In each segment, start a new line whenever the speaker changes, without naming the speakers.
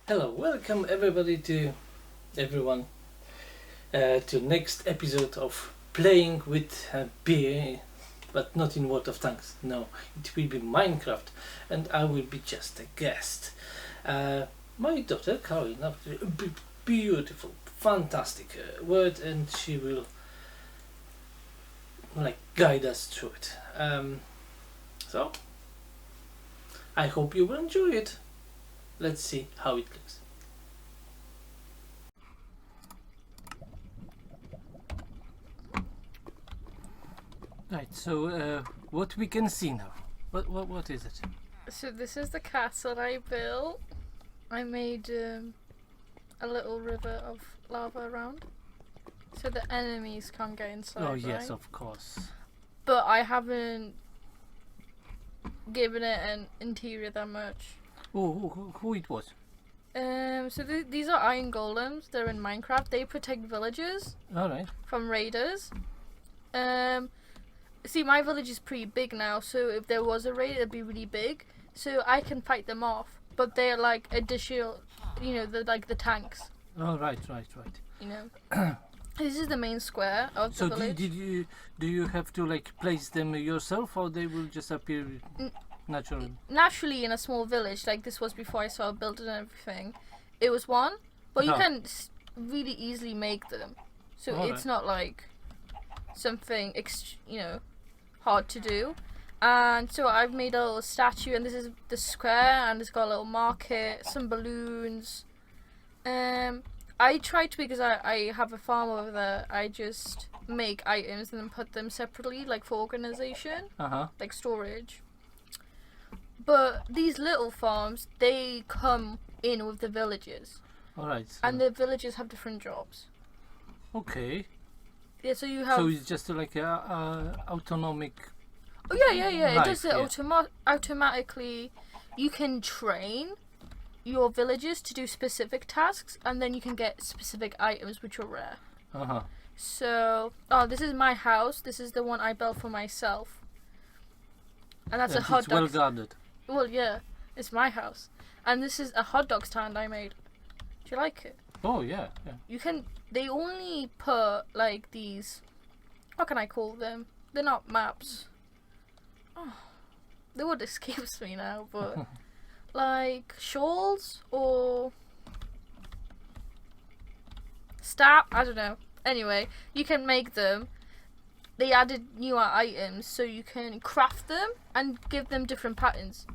Hello, welcome everyone to next episode of Playing with Beer, but not in World of Tanks. No, it will be Minecraft, and I will be just a guest. My daughter Carolina, beautiful, fantastic word, and she will guide us through it. So I hope you will enjoy it. Let's see how it looks. Right, so what we can see now? What is it?
So this is the castle I built. I made a little river of lava around, so the enemies can't get inside.
Oh yes,
right?
of course.
But I haven't given it an interior that much.
Oh, who it was?
So these are iron golems. They're in Minecraft. They protect villages
Alright.
from raiders. See, my village is pretty big now, so if there was a raid, it'd be really big. So I can fight them off. But they're like additional, they're like the tanks.
Oh, right.
This is the main square of the village.
So do you have to place them yourself, or they will just appear naturally?
Naturally, in a small village, like this was before I started building everything, it was one, but you can really easily make them. So it's not like something hard to do. And so I've made a little statue, and this is the square, and it's got a little market, some balloons. I tried to, because I have a farm over there, I just make items and then put them separately, like for organization, like storage. But these little farms, they come in with the villages.
Alright.
And the villages have different jobs.
Okay.
Yeah, so you have...
So it's just like a autonomic...
Oh, yeah.
Life,
it does it automatically. You can train your villagers to do specific tasks, and then you can get specific items which are rare. So, this is my house. This is the one I built for myself. And that's a hot dog.
Well guarded.
Well, yeah, it's my house. And this is a hot dog stand I made. Do you like it?
Oh, yeah.
They only put like these, what can I call them? They're not maps. Oh, the word escapes me now, but like shawls or staff, I don't know. Anyway, you can make them. They added newer items, so you can craft them and give them different patterns.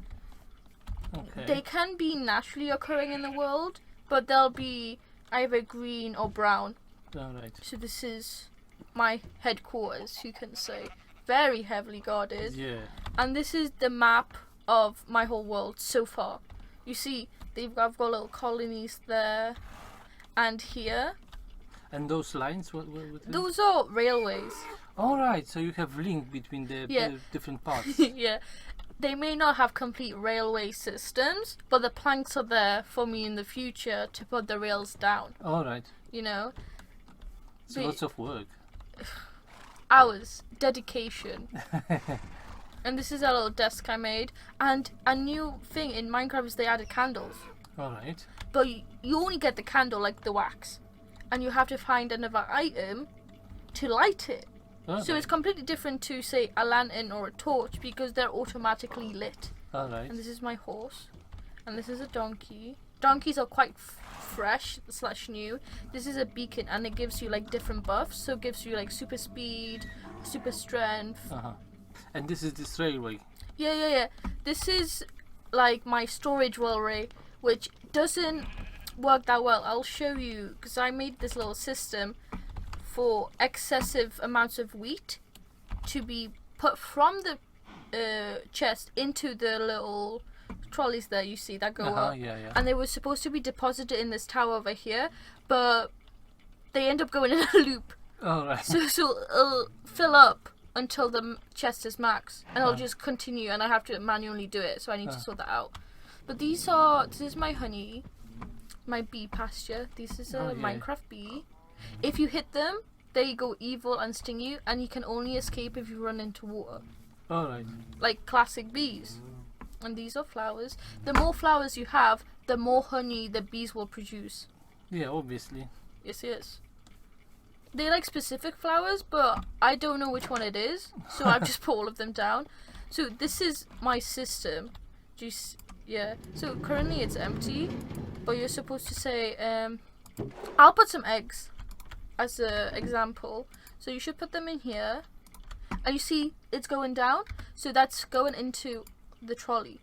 Okay.
They can be naturally occurring in the world, but they'll be either green or brown.
Alright.
So this is my headquarters, you can say. Very heavily guarded.
Yeah.
And this is the map of my whole world so far. You see, I've got little colonies there and here.
And those lines, what
those are railways.
Alright, so you have link between the different parts.
Yeah. They may not have complete railway systems, but the planks are there for me in the future to put the rails down.
Alright.
It's
lots of work.
Hours, dedication. And this is a little desk I made. And a new thing in Minecraft is they added candles.
Alright.
But you only get the candle, like the wax. And you have to find another item to light it.
Alright.
So it's completely different to, say, a lantern or a torch, because they're automatically lit.
Alright.
And this is my horse. And this is a donkey. Donkeys are quite fresh / new. This is a beacon, and it gives you like different buffs. So it gives you like super speed, super strength.
And this is this railway.
Yeah. This is like my storage railway, which doesn't work that well. I'll show you, because I made this little system for excessive amounts of wheat to be put from the chest into the little trolleys there you see that go up.
Yeah.
And they were supposed to be deposited in this tower over here, but they end up going in a loop.
Alright.
So it'll fill up until the chest is max, and it'll just continue, and I have to manually do it, so I need to sort that out. But this is my honey, my bee pasture. This is a Minecraft bee. If you hit them, they go evil and sting you, and you can only escape if you run into water.
Alright.
Like classic bees. And these are flowers. The more flowers you have, the more honey the bees will produce.
Yeah, obviously.
Yes. They like specific flowers, but I don't know which one it is, so I've just put all of them down. So this is my system. Yeah. So currently it's empty, but you're supposed to say, I'll put some eggs as an example. So you should put them in here, and you see it's going down. So that's going into the trolley.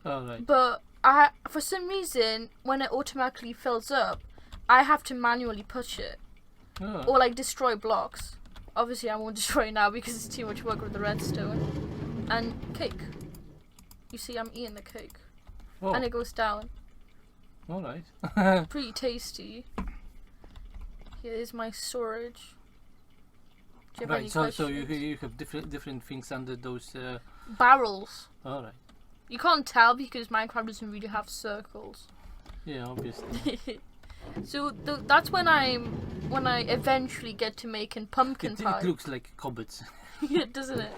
Oh, right.
But for some reason, when it automatically fills up, I have to manually push it.
Oh.
Or like destroy blocks. Obviously I won't destroy it now because it's too much work with the redstone. And cake. You see I'm eating the cake.
Oh.
And it goes down.
Alright.
Pretty tasty. Here is my storage. Do you have any
Right, so
questions?
you have different things under those
Barrels.
alright.
You can't tell because Minecraft doesn't really have circles.
Yeah, obviously.
So that's when I eventually get to making pumpkin pie.
It looks like cupboards.
Yeah, doesn't it?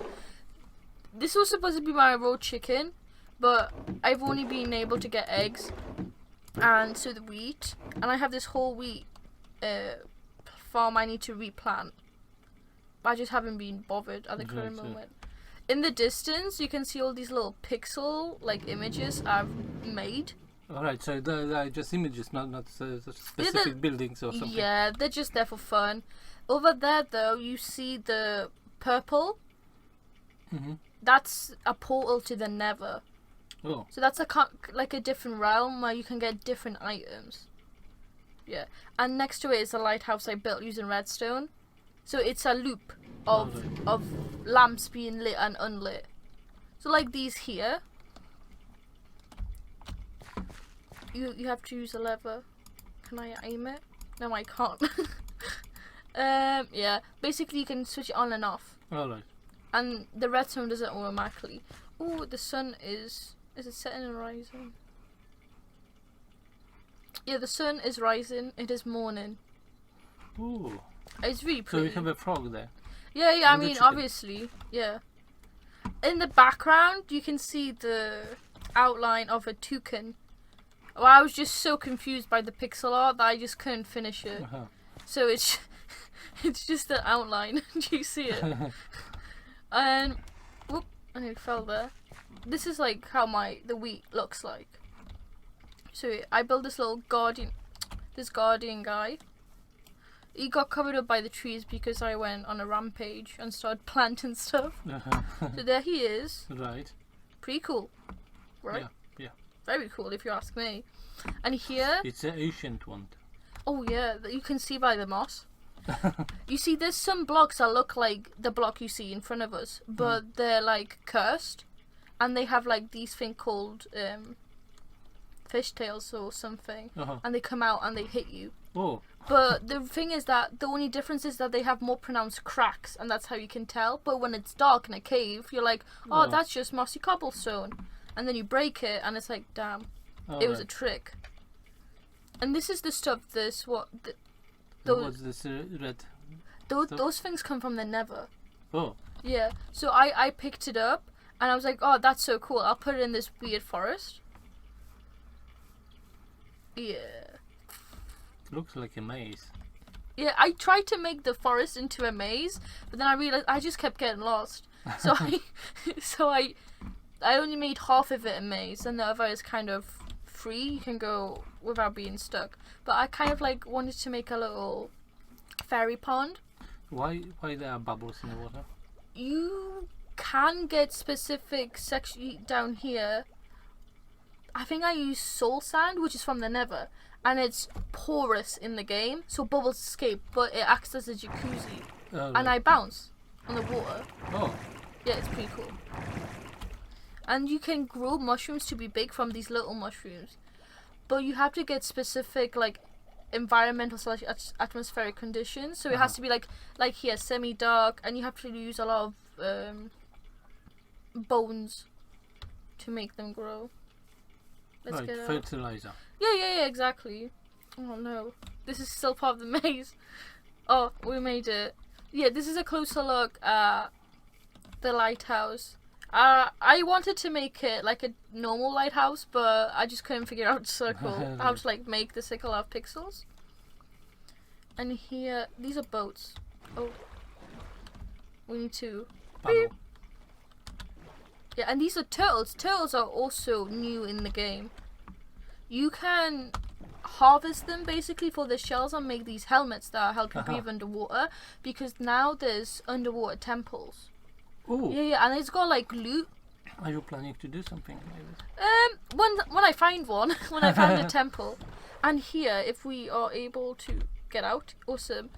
This was supposed to be my raw chicken, but I've only been able to get eggs and so the wheat, and I have this whole wheat farm I need to replant. I just haven't been bothered at the current moment. In the distance, you can see all these little pixel like images I've made.
Alright, so they're just images, not specific buildings or something.
Yeah, they're just there for fun. Over there, though, you see the purple.
Mm-hmm.
That's a portal to the Nether.
Oh.
So that's like a different realm where you can get different items. Yeah, and next to it is a lighthouse I built using redstone. So it's a loop of lamps being lit and unlit. So like these here. You have to use a lever. Can I aim it? No, I can't. Yeah. Basically, you can switch it on and off.
Alright.
And the redstone does it automatically. Oh, the sun is it setting and rising? Yeah, the sun is rising. It is morning.
Ooh.
It's really pretty.
So you have a frog there.
Yeah. I
And the
mean,
chicken.
obviously, yeah. In the background, you can see the outline of a toucan. Well, I was just so confused by the pixel art that I just couldn't finish it.
Uh-huh.
So it's just an outline. Do you see it? And whoop, and it fell there. This is like how the wheat looks like. So I built this little guardian guy. He got covered up by the trees because I went on a rampage and started planting stuff.
Uh-huh.
So there he is.
Right.
Pretty cool, right?
Yeah.
Very cool if you ask me. And here,
It's an ancient one.
oh yeah, you can see by the moss. You see, there's some blocks that look like the block you see in front of us, but they're like cursed, and they have like these thing called fishtails or something,
Uh-huh.
and they come out and they hit you.
Oh.
But the thing is that the only difference is that they have more pronounced cracks, and that's how you can tell. But when it's dark in a cave, you're like, oh, that's just mossy cobblestone. And then you break it, and it's like, damn, it was a trick. And this is the stuff,
What's this red?
Those things come from the Nether.
Oh.
Yeah, so I picked it up, and I was like, oh, that's so cool. I'll put it in this weird forest. Yeah.
Looks like a maze.
Yeah, I tried to make the forest into a maze, but then I realized I just kept getting lost. So I only made half of it a maze, and the other is kind of free. You can go without being stuck. But I kind of like wanted to make a little fairy pond.
Why there are bubbles in the water?
You can get specific section down here. I think I use soul sand, which is from the Nether, and it's porous in the game, so bubbles escape, but it acts as a jacuzzi.
Oh,
And I bounce on the water.
Oh.
Yeah, it's pretty cool. And you can grow mushrooms to be big from these little mushrooms, but you have to get specific like environmental / atmospheric conditions. So it has to be like here, semi-dark, and you have to use a lot of bones to make them grow. Let's
right,
get out.
fertilizer.
Yeah, exactly. Oh no, this is still part of the maze. Oh, we made it. Yeah, this is a closer look at the lighthouse. I wanted to make it like a normal lighthouse, but I just couldn't figure out how to like make the circle have pixels. And here, these are boats. Oh, we need to. Beep. Yeah, and these are turtles. Turtles are also new in the game. You can harvest them basically for the shells and make these helmets that help you breathe underwater, because now there's underwater temples.
Ooh.
Yeah, and it's got like loot.
Are you planning to do something like this?
When I find one, when I find a temple, and here, if we are able to get out, awesome.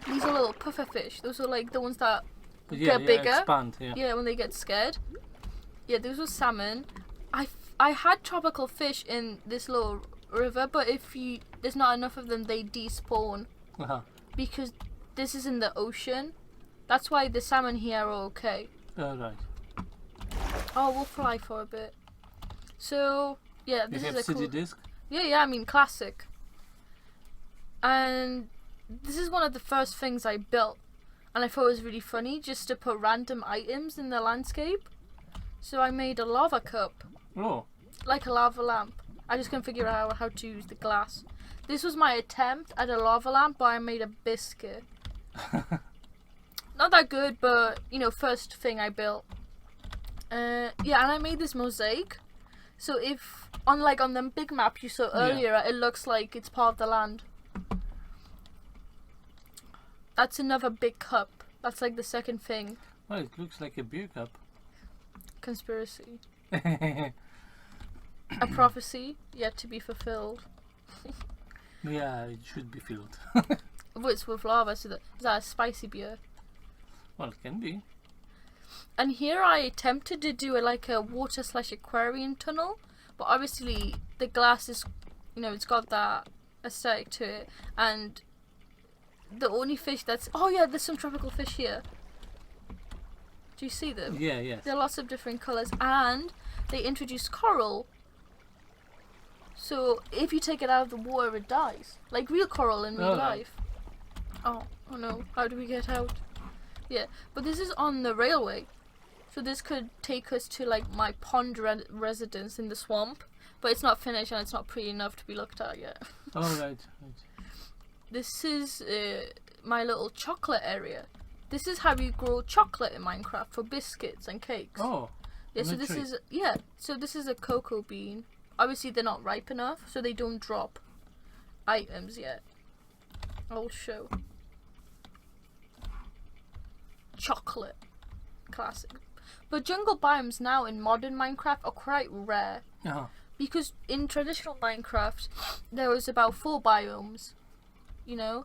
These are little puffer fish. Those are like the ones that get bigger.
Expand,
yeah, when they get scared. Yeah, those were salmon. I had tropical fish in this little river, but if there's not enough of them, they despawn. Because this is in the ocean. That's why the salmon here are okay.
Oh, right.
Oh, we'll fly for a bit. So, yeah, this is a
city
cool...
disc?
Yeah, I mean, classic. And this is one of the first things I built. And I thought it was really funny just to put random items in the landscape. So I made a lava cup.
Oh.
Like a lava lamp. I just couldn't figure out how to use the glass. This was my attempt at a lava lamp, but I made a biscuit. Not that good, but, you know, first thing I built. Yeah, and I made this mosaic. So if, on the big map you saw earlier, it looks like it's part of the land. That's another big cup. That's like the second thing.
Well, it looks like a beer cup.
Conspiracy. A prophecy yet to be fulfilled.
Yeah, it should be filled.
It's with lava, so is that a spicy beer?
Well, it can be.
And here I attempted to do a water/aquarium tunnel, but obviously the glass is, you know, it's got that aesthetic to it, and the only fish that's... Oh yeah, there's some tropical fish here. Do you see them?
Yeah, yes.
There are lots of different colours, and they introduced coral. So if you take it out of the water, it dies. Like real coral in real life. Oh no, how do we get out? Yeah, but this is on the railway. So this could take us to like my pond residence in the swamp. But it's not finished and it's not pretty enough to be looked at yet.
Oh, right.
This is my little chocolate area. This is how you grow chocolate in Minecraft for biscuits and cakes.
Oh.
Yeah, so this is so this is a cocoa bean. Obviously they're not ripe enough, so they don't drop items yet. I'll show. Chocolate. Classic. But jungle biomes now in modern Minecraft are quite rare. Because in traditional Minecraft there was about 4 biomes. You know?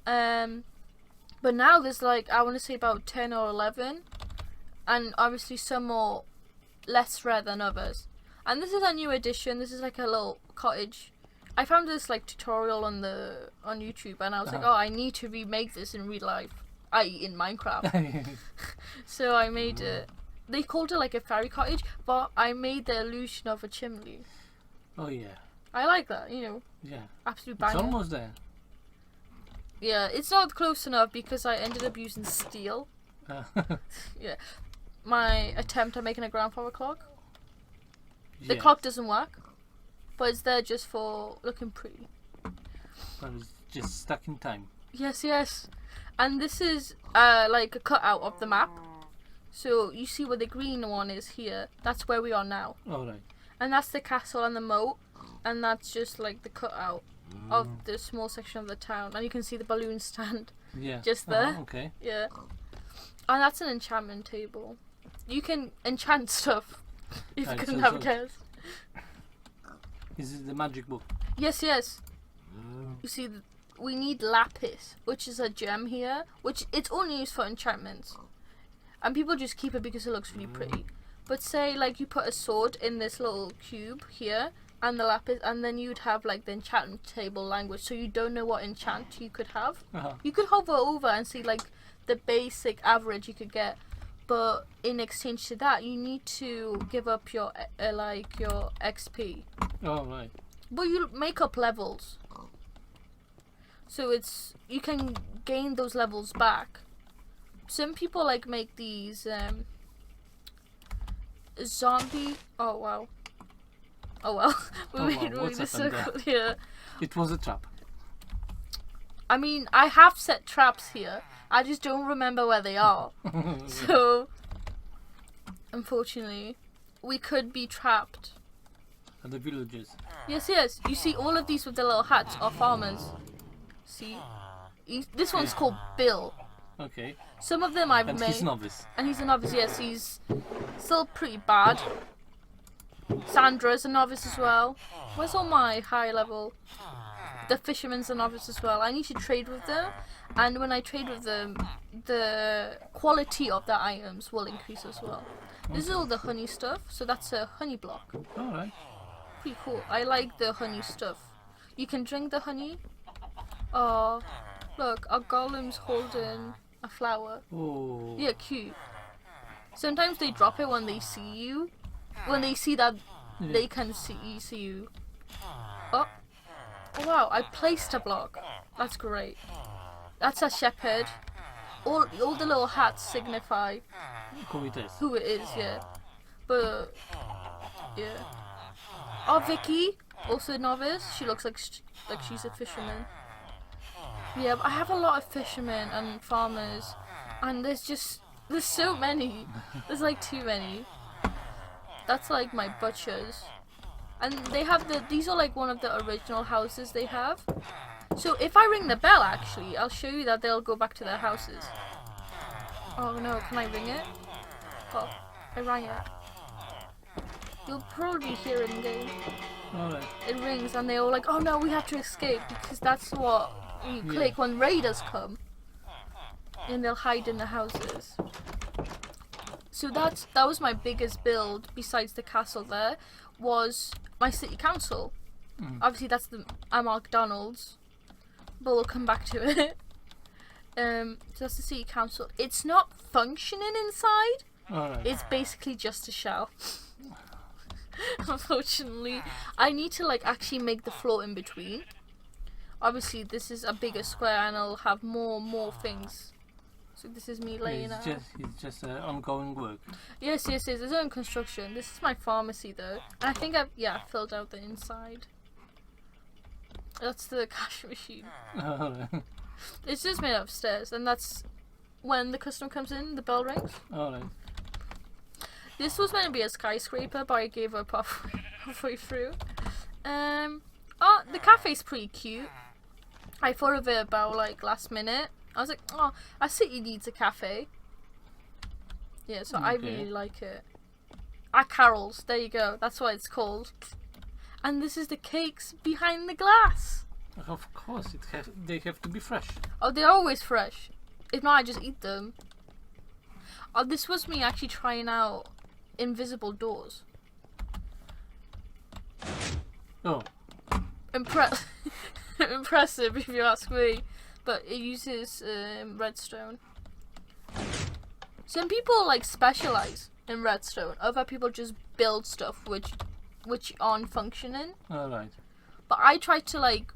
But now there's like, I want to say about 10 or 11. And obviously some are less rare than others. And this is a new addition. This is like a little cottage. I found this like tutorial on YouTube, and I was like, oh, I need to remake this in real life, i.e. in Minecraft. So I made it. They called it like a fairy cottage, but I made the illusion of a chimney.
Oh yeah.
I like that, you know.
Yeah.
Absolute banger.
It's almost there.
Yeah, it's not close enough because I ended up using steel. Yeah. My attempt at making a grandfather clock. The clock doesn't work, but it's there just for looking pretty.
But it's just stuck in time.
Yes, yes. And this is like a cutout of the map. So you see where the green one is here. That's where we are now.
Oh, right.
And that's the castle and the moat. And that's just like the cutout of the small section of the town. And you can see the balloon stand.
Yeah.
Just there.
Okay.
Yeah. And that's an enchantment table. You can enchant stuff. If you couldn't have guessed.
Is it the magic book?
Yes, yes. You see, we need lapis, which is a gem here, which it's only used for enchantments. And people just keep it because it looks really pretty. But say, like, you put a sword in this little cube here, and the lapis, and then you'd have, like, the enchantment table language, so you don't know what enchant you could have. You could hover over and see, like, the basic average you could get. But in exchange to that, you need to give up your your XP.
Oh, right.
But you make up levels, so you can gain those levels back. Some people like make these zombie. Oh wow. Oh well. we made a circle here.
It was a trap.
I mean, I have set traps here. I just don't remember where they are. So, unfortunately, we could be trapped.
At the villages.
Yes. You see all of these with the little hats are farmers. See? This one's called Bill.
Okay.
Some of them I've made.
And he's novice.
And he's a novice, yes. He's still pretty bad. Sandra's a novice as well. Where's all my high level? The fisherman's a novice as well. I need to trade with them. And when I trade with them, the quality of their items will increase as well. This is all the honey stuff. So that's a honey block.
Alright.
Pretty cool. I like the honey stuff. You can drink the honey. Oh, look, our golem's holding a flower.
Oh.
Yeah, cute. Sometimes they drop it when they see you. When they see that they can see you. Oh. Wow, I placed a block. That's great. That's a shepherd. All the little hats signify
who it is.
Yeah. But yeah. Oh, Vicky, also a novice. She looks like she's a fisherman. Yeah, but I have a lot of fishermen and farmers, and there's so many. There's like too many. That's like my butchers. And they have these are like one of the original houses they have. So if I ring the bell, actually, I'll show you that they'll go back to their houses. Oh no, can I ring it? Oh, I rang it. You'll probably hear it in game.
Alright.
It rings and they're all like, oh no, we have to escape, because that's what you click when raiders come. And they'll hide in the houses. So that was my biggest build, besides the castle there, was my city council. Obviously that's the McDonald's, but we'll come back to it. So that's the city council. It's not functioning inside.
Alright.
It's basically just a shell. Unfortunately, I need to like actually make the floor in between. Obviously this is a bigger square and I'll have more things. So this is me laying out.
It's just ongoing work.
Yes. There's own construction. This is my pharmacy though, and I think I've filled out the inside. That's the cash machine. It's just made upstairs, and that's when the customer comes in. The bell rings.
Alright.
This was meant to be a skyscraper, but I gave up halfway through. Oh, the cafe's pretty cute. I thought of it about like last minute. I was like, oh, a city needs a cafe. Yeah, so I really like it. Carol's, there you go. That's what it's called. And this is the cakes behind the glass.
Of course, they have to be fresh.
Oh, they're always fresh. If not, I just eat them. Oh, this was me actually trying out invisible doors.
Oh.
Impressive, if you ask me. But it uses redstone. Some people like specialize in redstone. Other people just build stuff which aren't functioning.
Alright.
But I try to like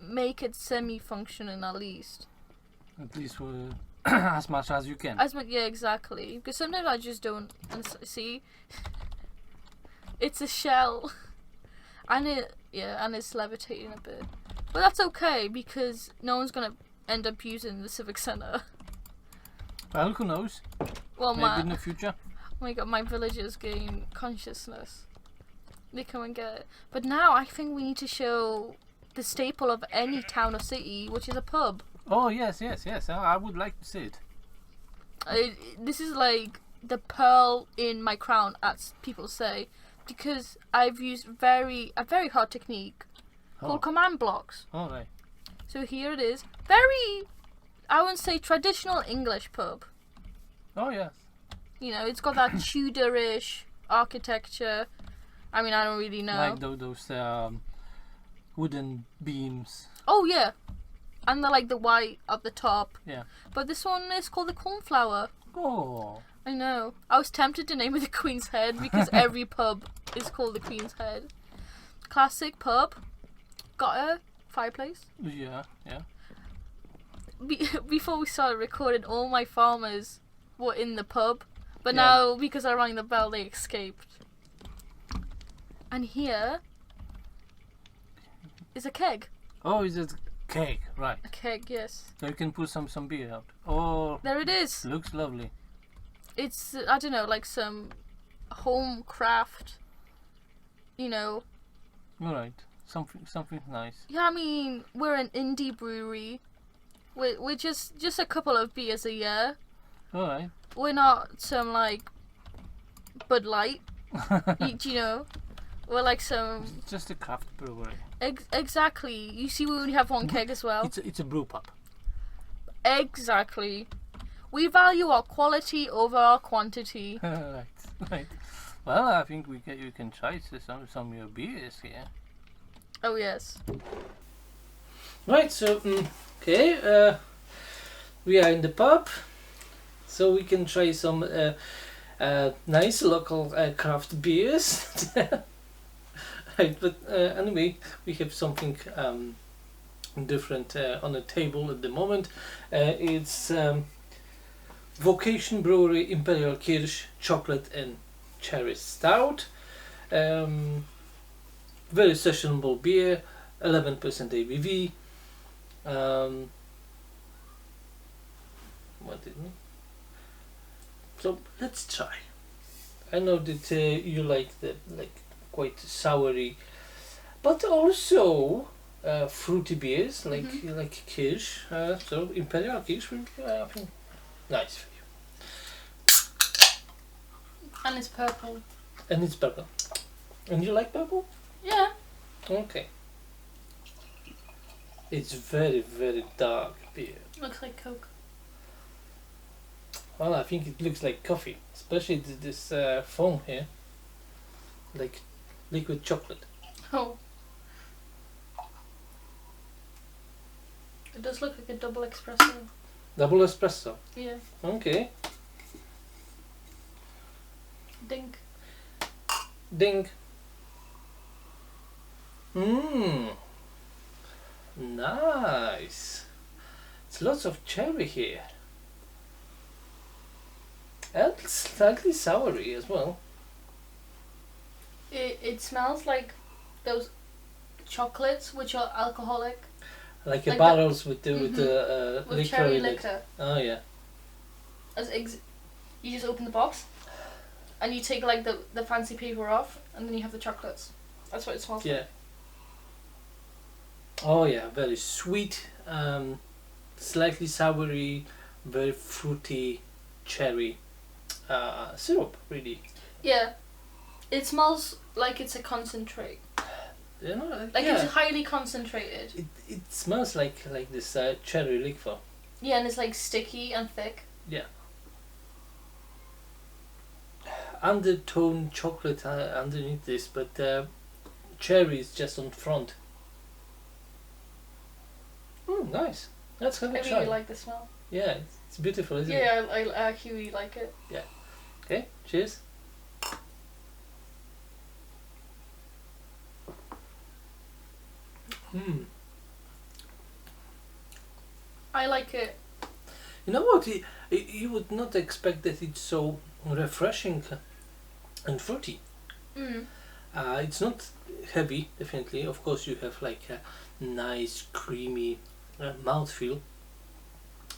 make it semi-functioning at least.
At least for as much as you can.
Yeah, exactly. Because sometimes I just don't see. It's a shell, and it's levitating a bit. But that's okay, because no one's gonna end up using the civic center.
Well, who knows?
Well,
maybe in the future.
Oh my god, my villagers gain consciousness. They come and get it. But now I think we need to show the staple of any town or city, which is a pub.
Oh yes. I would like to see it.
This is like the pearl in my crown, as people say, because I've used a very hard technique called command blocks.
Alright.
So here it is. Very, I wouldn't say traditional English pub.
Oh yes.
You know, it's got that Tudorish architecture. I mean, I don't really know.
Like those wooden beams.
Oh yeah, and the white at the top.
Yeah.
But this one is called the Cornflower.
Oh.
I know. I was tempted to name it the Queen's Head because every pub is called the Queen's Head. Classic pub. Got a fireplace.
Yeah.
Before we started recording, all my farmers were in the pub. But now, because I rang the bell, they escaped. And here is a keg.
Oh, is it keg? Right.
A keg, yes.
So you can put some beer out. Oh,
there it is.
Looks lovely.
It's, I don't know, like some home craft, you know.
Alright. Something nice.
Yeah, I mean, we're an indie brewery. We're just a couple of beers a year.
Alright.
We're not some, like, Bud Light. You know? We're like some...
It's just a craft brewery.
Exactly. You see, we only have one keg as well.
It's a brew pub.
Exactly. We value our quality over our quantity.
Right. Well, I think you can try some of your beers here.
Oh yes.
Right. So okay, we are in the pub, so we can try some nice local craft beers. Right, but anyway, we have something different on the table at the moment. It's Vocation Brewery Imperial Kirsch Chocolate and Cherry Stout. Very sessionable beer, 11% ABV. What did we? So let's try. I know that you like the quite soury, but also fruity beers like Kirsch. So Imperial Kirsch will be I think nice for you.
And it's purple.
And it's purple. And you like purple?
Yeah.
Okay. It's very, very dark beer.
Looks like Coke.
Well, I think it looks like coffee, especially this foam here, like liquid chocolate.
Oh. It does look like a double espresso.
Double espresso.
Yeah.
Okay.
Dink.
Ding. Nice. It's lots of cherry here. And slightly soury as well.
It smells like those chocolates which are alcoholic.
Like barrels with the
with
liquor
cherry
in it.
liquor.
Oh yeah.
You just open the box and you take like the fancy paper off and then you have the chocolates. That's what it smells like.
Oh yeah, very sweet, slightly soury, very fruity cherry syrup, really.
Yeah, it smells like it's a concentrate.
You know,
like it's highly concentrated.
It smells like this cherry liquor.
Yeah, and it's like sticky and thick.
Yeah. Undertone chocolate underneath this, but cherry is just on front. Nice. Let's have a try.
I really like the smell.
Yeah, it's beautiful, isn't it?
Yeah, I actually really like it.
Yeah. Okay, cheers.
I like it.
You know what? You would not expect that it's so refreshing and fruity. It's not heavy, definitely. Of course, you have like a nice creamy mouthfeel,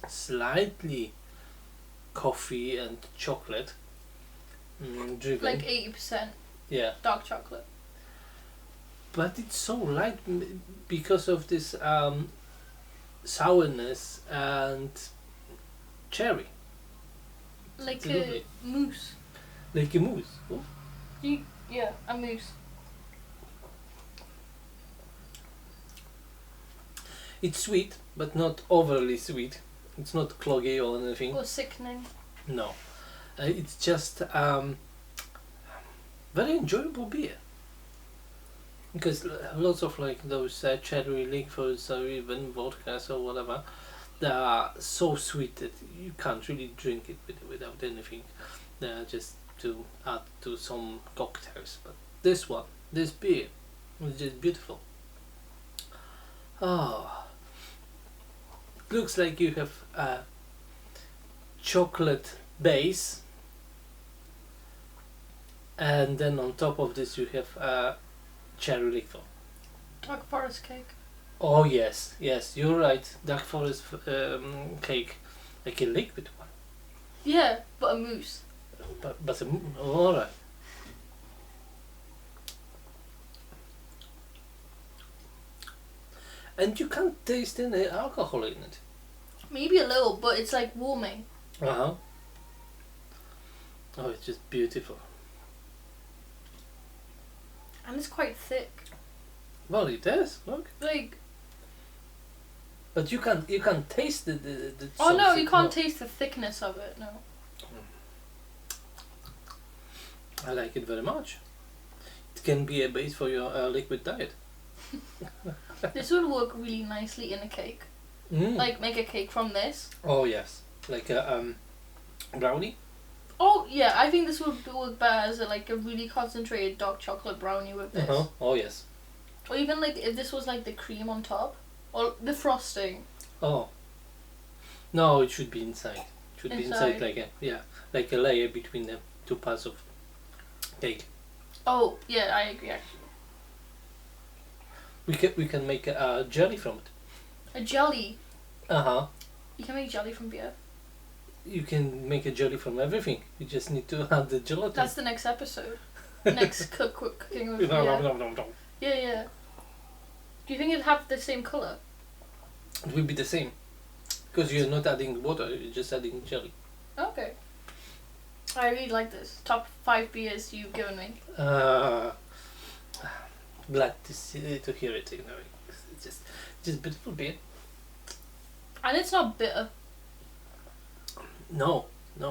slightly coffee and chocolate driven.
Like 80%.
Yeah.
Dark chocolate.
But it's so light because of this sourness and cherry.
Like a mousse.
Like a mousse. Oh.
Yeah, a mousse.
It's sweet, but not overly sweet. It's not cloggy or anything.
Or sickening.
No. It's just very enjoyable beer. Because lots of like those cherry liquors or even vodkas or whatever, they are so sweet that you can't really drink it without anything. They are just to add to some cocktails. But this beer, is just beautiful. Oh, looks like you have a chocolate base And then on top of this you have cherry liqueur.
Dark forest cake.
Oh yes, you're right. Dark forest cake, like a liquid one.
Yeah, but a mousse.
But alright. And you can't taste any alcohol in it.
Maybe a little, but it's like warming.
Oh, it's just beautiful.
And it's quite thick.
Well, it is. Look.
Like.
But you can't taste the.
Oh no, you can't taste the thickness of it. No.
I like it very much. It can be a base for your liquid diet.
This would work really nicely in a cake. Like make a cake from this.
Oh yes, like a brownie.
Oh yeah, I think this would work better as a really concentrated dark chocolate brownie with this.
Oh yes.
Or even like if this was like the cream on top, or the frosting.
Oh. No, it should be inside. It should be inside like a layer between the two parts of cake.
Oh yeah, I agree actually.
We can make a jelly from it.
A jelly.
You
can make jelly from beer.
You can make a jelly from everything. You just need to add the gelatin.
That's the next episode. Next cooking with beer. Yeah. Do you think it'd have the same colour?
It will be the same. Because you're not adding water, you're just adding jelly.
Okay. I really like this. Top 5 beers you've given me.
Glad to hear it. It's just beautiful beer.
And it's not bitter.
No.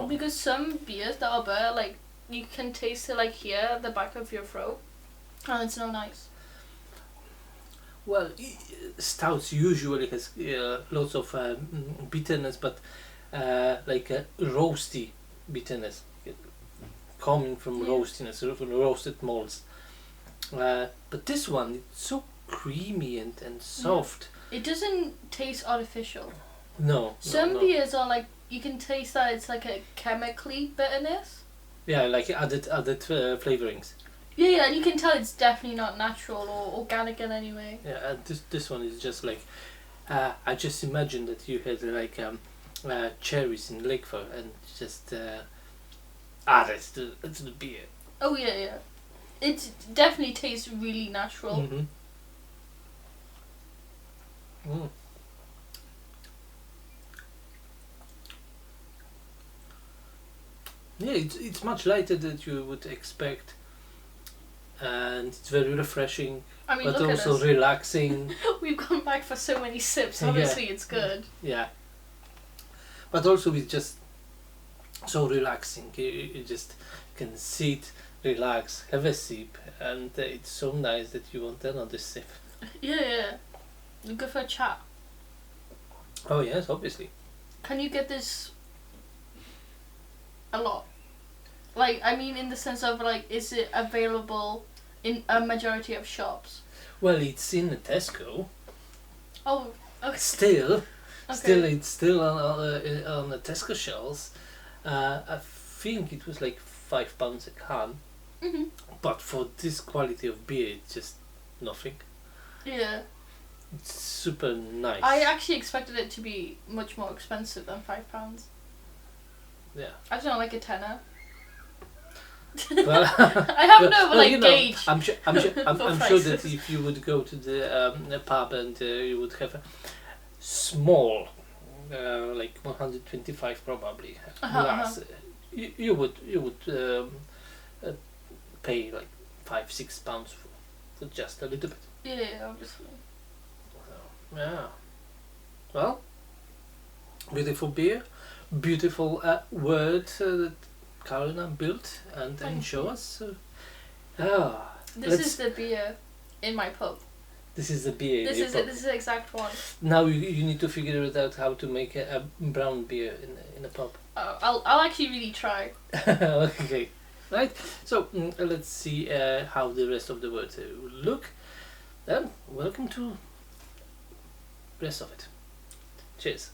Because some beers that are bitter, you can taste it here at the back of your throat, and it's no nice.
Well, stouts usually has lots of bitterness, but roasty bitterness coming from roastiness, from roasted malts. But this one, it's so creamy and soft.
It doesn't taste artificial.
No.
Some beers are you can taste that it's a chemically bitterness.
Yeah, added flavorings.
Yeah, and you can tell it's definitely not natural or organic in any way.
Yeah, and this one is just I just imagine that you had cherries in liquor and just added to the beer.
Oh yeah. It definitely tastes really natural.
Yeah, it's much lighter than you would expect, and it's very refreshing.
I mean,
but
look
also
at us.
Relaxing.
We've gone back for so many sips. Obviously, it's good.
Yeah, but also it's just so relaxing. You just can sit, relax, have a sip, and it's so nice that you want another sip.
Yeah. Good for a chat.
Oh yes, obviously.
Can you get this a lot? In the sense of is it available in a majority of shops?
Well, it's in a Tesco.
Oh, okay.
Still, it's still on the Tesco shelves. I think it was £5 a can. But for this quality of beer, it's just nothing.
Yeah.
It's super nice.
I actually expected it to be much more expensive than £5.
Yeah.
I don't know, a tenner.
Well,
I have no gauge.
I'm sure that if you would go to the pub and you would have a small, 125 probably glass, you would pay £5-6 for just a little bit.
Yeah, obviously.
So, yeah. Well, beautiful beer, beautiful word that Carolina built and show us.
This is the beer in my pub.
This is the beer.
This is the exact one.
Now you need to figure it out how to make a brown beer in a pub.
I'll actually really try.
Okay, right. So let's see how the rest of the words will look. Then welcome to the rest of it. Cheers.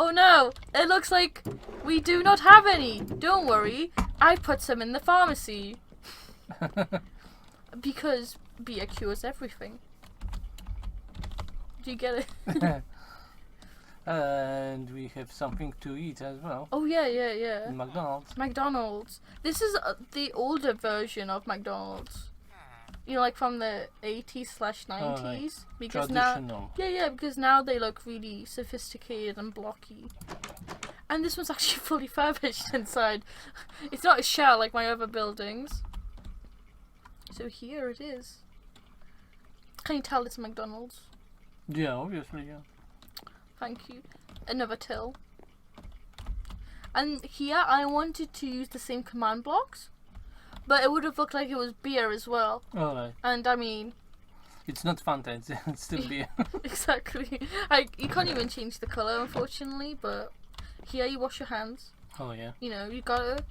Oh no, it looks like we do not have any. Don't worry, I put some in the pharmacy. Because beer cures everything. Do you get it?
And we have something to eat as well.
Oh yeah.
McDonald's.
McDonald's. This is the older version of McDonald's. You know, like from the 80s/90s.
Right.
Because
Traditional.
now, because now they look really sophisticated and blocky. And this one's actually fully furbished inside. It's not a shell like my other buildings. So here it is. Can you tell it's McDonald's?
Yeah, obviously, yeah.
Thank you. Another till. And here I wanted to use the same command blocks, but it would have looked like it was beer as well.
Alright.
And I mean...
It's not Fanta, it's still beer.
Exactly. You can't even change the colour, unfortunately, but here you wash your hands.
Oh yeah.
You know, you gotta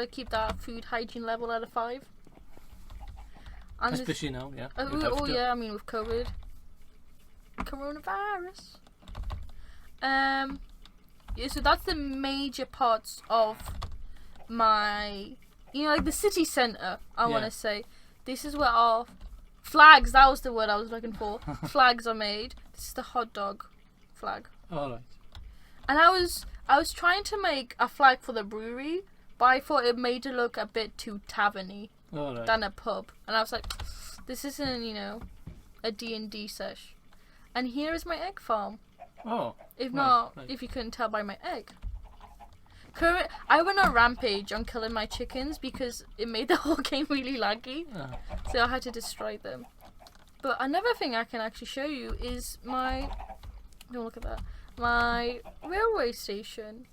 keep that food hygiene level at a 5. And
especially now, yeah.
Yeah, I mean with COVID. Coronavirus. Yeah, so that's the major parts of my, you know, like the city centre, I want to say. This is where our flags, that was the word I was looking for, flags are made. This is the hot dog flag.
Alright.
And I was trying to make a flag for the brewery, but I thought it made it look a bit too taverny than a pub. And I was like, this isn't, you know, a D&D sesh. And here is my egg farm.
Oh.
If you couldn't tell by my egg. I went on a rampage on killing my chickens because it made the whole game really laggy. So I had to destroy them. But another thing I can actually show you is my... Don't look at that. My railway station.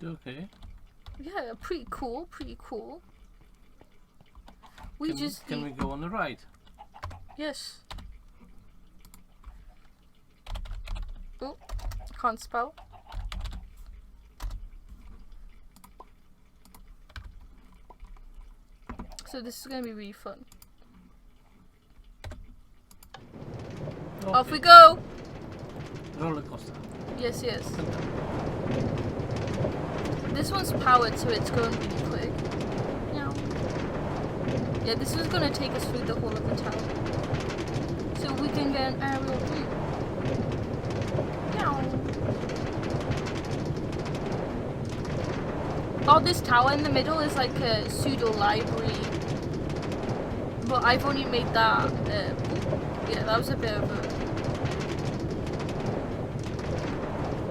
Okay.
Yeah, pretty cool.
Can we go on the ride?
Yes. Oh, can't spell. So this is going to be really fun. Okay. Off we go!
Roller coaster.
Yes. This one's powered, so it's going really quick. Yeah, this is going to take us through the whole of the town. So we can get an aerial view. Oh, this tower in the middle is like a pseudo library. But I've only made that. Yeah, that was a bit of a.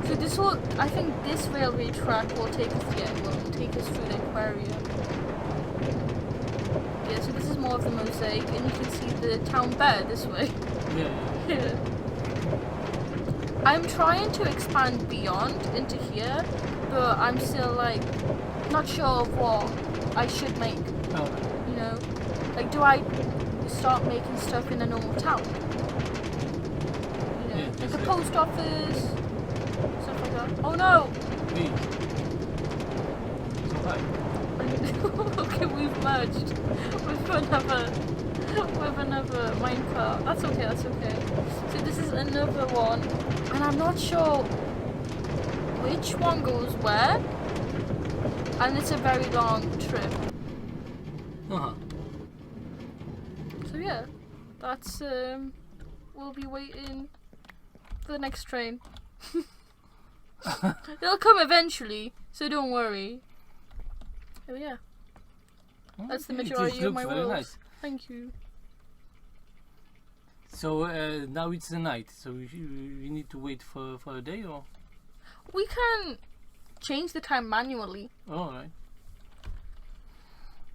So this will. I think this railway track will take us. Yeah, will take us through the aquarium. Yeah, so this is more of the mosaic, and you can see the town better this way. Yeah. I'm trying to expand beyond into here, but I'm still like not sure of what I should make.
Oh.
You know, like do I start making stuff in a normal town? You know, like a post office, stuff like that. Oh no!
Please. It's alright.
Okay, we've merged with another minecart. That's okay. So this is another one, and I'm not sure which one goes where, and it's a very long trip. So yeah, that's we'll be waiting for the next train. They'll come eventually, so don't worry. Oh yeah. That's the majority of my world. Nice. Thank you.
So now it's the night, so we need to wait for a day, or?
We can change the time manually.
Oh, right.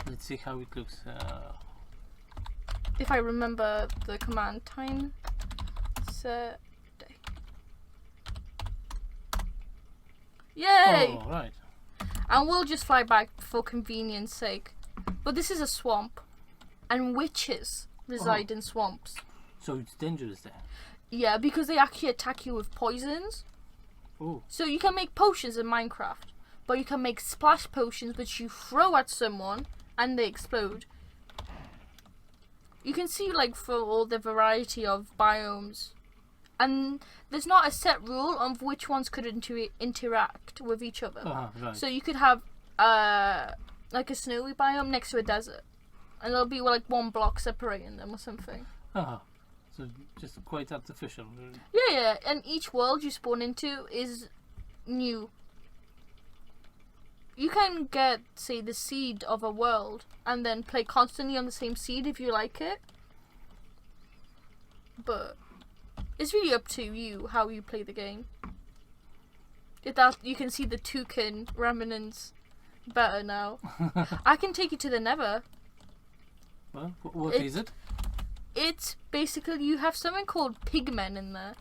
Let's see how it looks.
If I remember the command time, set day. Yay!
Oh, right.
And we'll just fly back for convenience sake. But this is a swamp, and witches reside in swamps.
So it's dangerous there?
Yeah, because they actually attack you with poisons.
Oh.
So you can make potions in Minecraft, but you can make splash potions which you throw at someone and they explode. You can see like for all the variety of biomes, and there's not a set rule of which ones could interact with each other.
Right.
So you could have like a snowy biome next to a desert, and there'll be like one block separating them or something.
So just quite artificial. Really.
Yeah, and each world you spawn into is new. You can get, say, the seed of a world and then play constantly on the same seed if you like it. But it's really up to you how you play the game. You can see the toucan remnants better now. I can take you to the Nether.
Well, what is it?
It's basically, you have something called pigmen in there,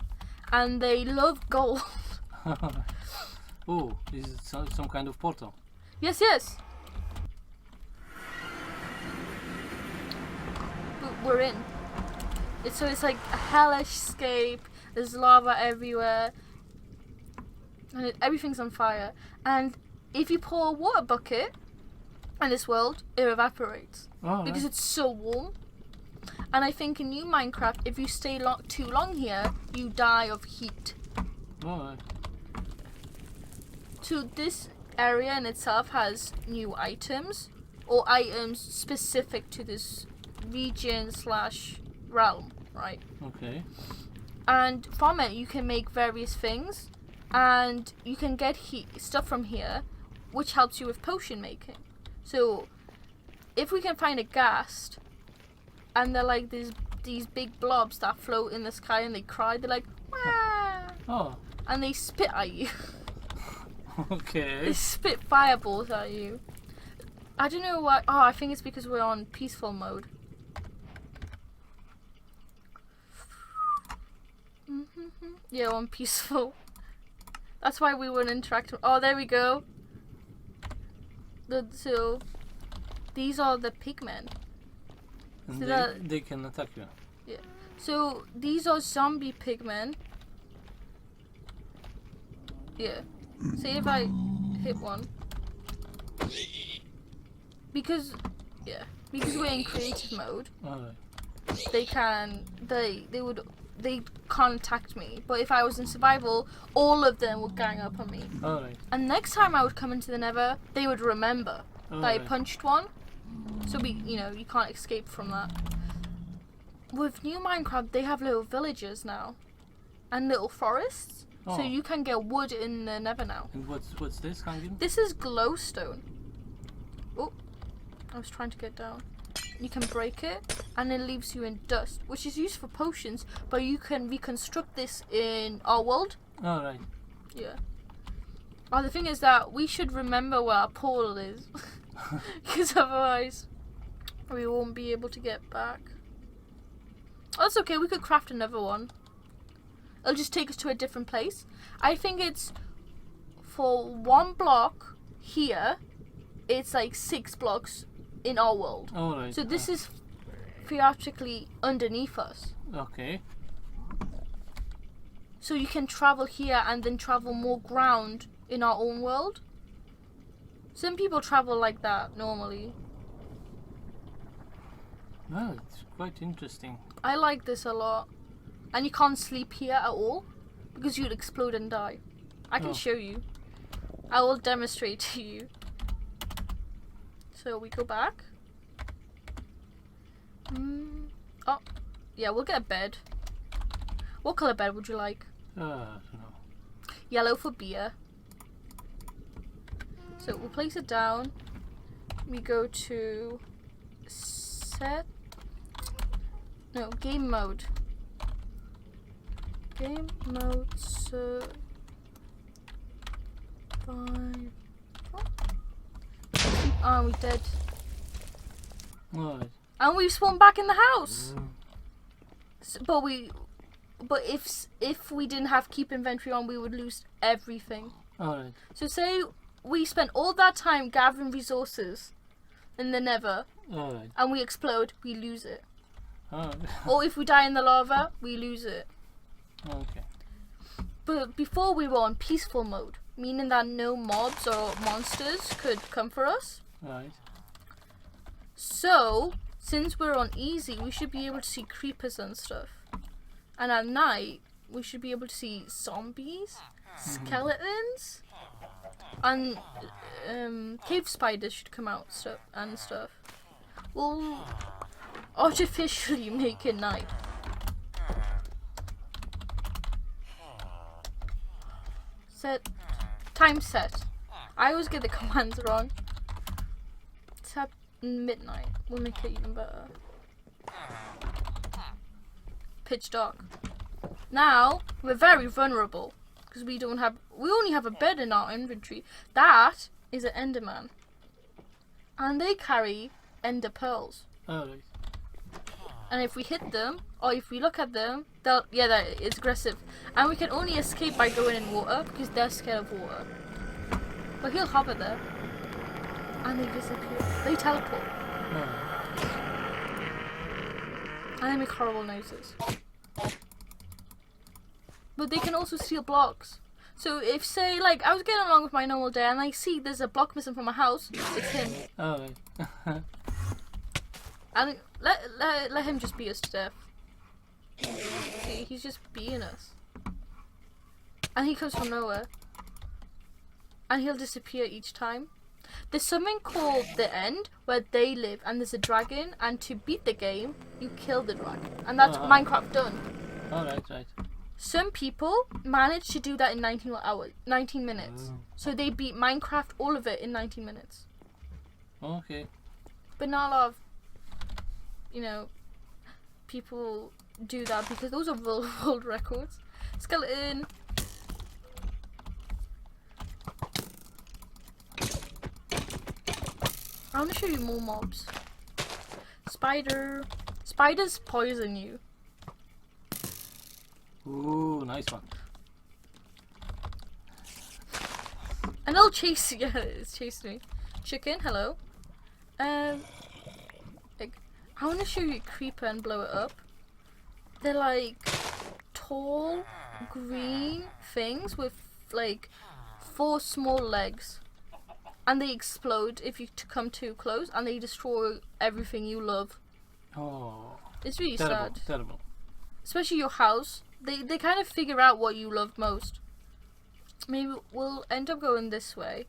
and they love gold.
Oh, is it some kind of portal?
Yes. We're in. So it's like a hellish scape. There's lava everywhere, and everything's on fire. And if you pour a water bucket in this world, it evaporates because it's so warm. And I think in new Minecraft, if you stay too long here, you die of heat.
Right.
So this area in itself has new items, or items specific to this region/realm, right?
Okay.
And from it you can make various things, and you can get stuff from here, which helps you with potion making. So if we can find a ghast, and they're like these big blobs that float in the sky and they cry, they're like, wah! And they spit at you.
Okay.
They spit fireballs at you. I don't know why. Oh, I think it's because we're on peaceful mode. Yeah, on peaceful. That's why we wouldn't interact. Oh, there we go. So these are the pigmen.
And
So
they can attack you.
Yeah. So these are zombie pigmen. Yeah. See if I hit one. Because we're in creative mode.
Alright.
They can't attack me. But if I was in survival, all of them would gang up on me.
Alright.
And next time I would come into the Nether, they would remember that I punched one. So you can't escape from that. With new Minecraft, they have little villages now, and little forests. So you can get wood in the Nether now.
And what's this hanging?
This is glowstone. Oh, I was trying to get down. You can break it, and it leaves you in dust, which is used for potions. But you can reconstruct this in our world.
Alright.
Yeah. Oh, the thing is that we should remember where our portal is, because otherwise we won't be able to get back. Oh, that's okay. We could craft another one. It'll just take us to a different place. I think it's for one block here. It's like 6 blocks in our world.
Alright.
So this is theatrically underneath us.
Okay.
So you can travel here and then travel more ground in our own world. Some people travel like that normally.
Well, it's quite interesting.
I like this a lot. And you can't sleep here at all because you'll explode and die. I can show you. I will demonstrate to you. So we go back. Oh, yeah, we'll get a bed. What colour bed would you like?
I don't know.
Yellow for beer. So we'll place it down. We go to game mode. Game mode, so 5. Oh, we dead.
Alright.
And we spawned back in the house. But if we didn't have keep inventory on, we would lose everything.
Alright.
So say we spent all that time gathering resources in the Nether, and we explode, we lose it. Or if we die in the lava, we lose it.
Okay.
But before we were on peaceful mode, meaning that no mobs or monsters could come for us.
Right.
So since we're on easy, we should be able to see creepers and stuff. And at night, we should be able to see zombies, skeletons, and cave spiders should come out and stuff. We'll artificially make it night. Time set. I always get the commands wrong. Set midnight. We'll make it even better. Pitch dark. Now we're very vulnerable because we only have a bed in our inventory. That is an Enderman, and they carry Ender pearls.
Oh, right.
And if we hit them, or if we look at them, that is aggressive. And we can only escape by going in water because they're scared of water. But he'll hover there, and they disappear. They teleport, and they make horrible noises. But they can also steal blocks. So if, say, like, I was getting along with my normal day and I see there's a block missing from my house, it's him.
Oh, right.
And let him just beat us to death. See, he's just beating us. And he comes from nowhere. And he'll disappear each time. There's something called the End, where they live, and there's a dragon, and to beat the game, you kill the dragon. And that's Minecraft done.
Oh, right.
Some people manage to do that in 19 minutes. So they beat Minecraft, all of it, in 19 minutes.
Okay.
But not a lot of, people do that because those are world records. Skeleton. I want to show you more mobs. Spider. Spiders poison you.
Ooh, nice one.
And they'll chase you. Yeah, it's chasing me. Chicken, hello. I want to show you a creeper and blow it up. They're like tall, green things with like 4 small legs. And they explode if you come too close, and they destroy everything you love.
Oh.
It's really
terrible,
sad.
Terrible.
Especially your house. They kind of figure out what you love most. Maybe we'll end up going this way.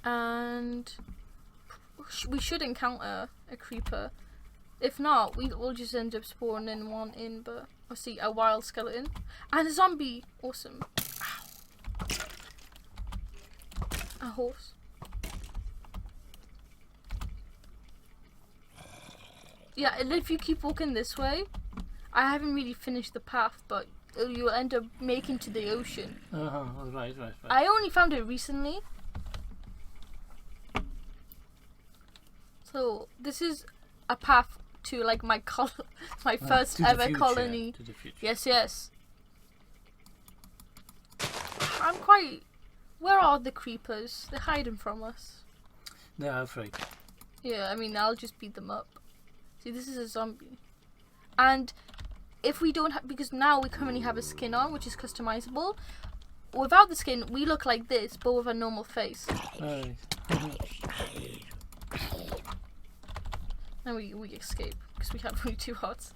And we should encounter a creeper. If not, we'll just end up spawning one in, but I'll see a wild skeleton. And a zombie! Awesome. Ow. A horse. Yeah, and if you keep walking this way, I haven't really finished the path, but you'll end up making to the ocean.
Right.
I only found it recently. So this is a path to like my first ever colony.
To the future.
Yes. I'm quite. Where are the creepers? They're hiding from us.
They are afraid.
Yeah, I mean, I'll just beat them up. See, this is a zombie. And if we don't have, because now we currently have a skin on, which is customizable. Without the skin, we look like this, but with a normal face.
Right.
And we escape, because we have only 2 hearts.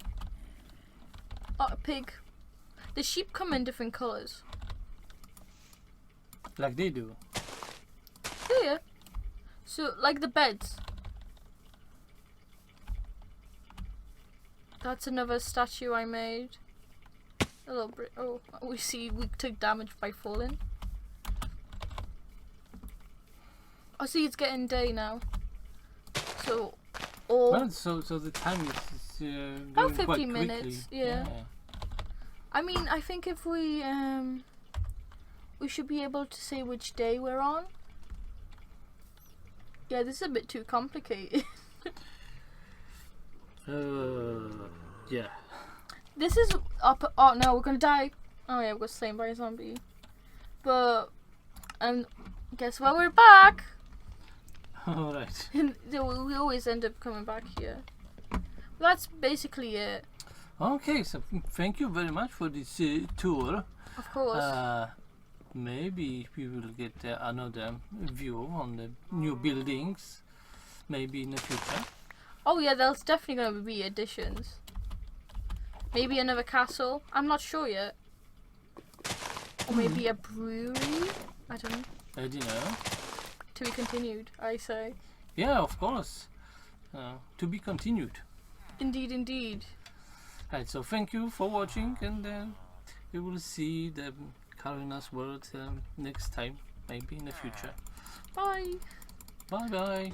Oh, a pig. The sheep come in different colours.
Like they do.
Yeah. So, like the beds. That's another statue I made. A little bit. Oh, we took damage by falling. I see it's getting day now. So,
well, so the time is going
about 50
quite
minutes.
quickly.
Yeah. I mean, I think if we should be able to say which day we're on. Yeah, this is a bit too complicated.
Yeah.
This is up. Oh no, we're gonna die. Oh yeah, we got slain by a zombie. But guess what? We're back.
All right.
We always end up coming back here. That's basically it.
Okay, so thank you very much for this tour.
Of course.
Maybe we will get another view on the new buildings. Maybe in the future.
Oh yeah, there's definitely going to be additions. Maybe another castle. I'm not sure yet. Or maybe a brewery. I don't know.
I don't know.
To be continued, I say.
Yeah, of course. To be continued.
Indeed, indeed.
Right, so thank you for watching, and we will see the Karina's world next time, maybe in the future.
Bye.
Bye bye.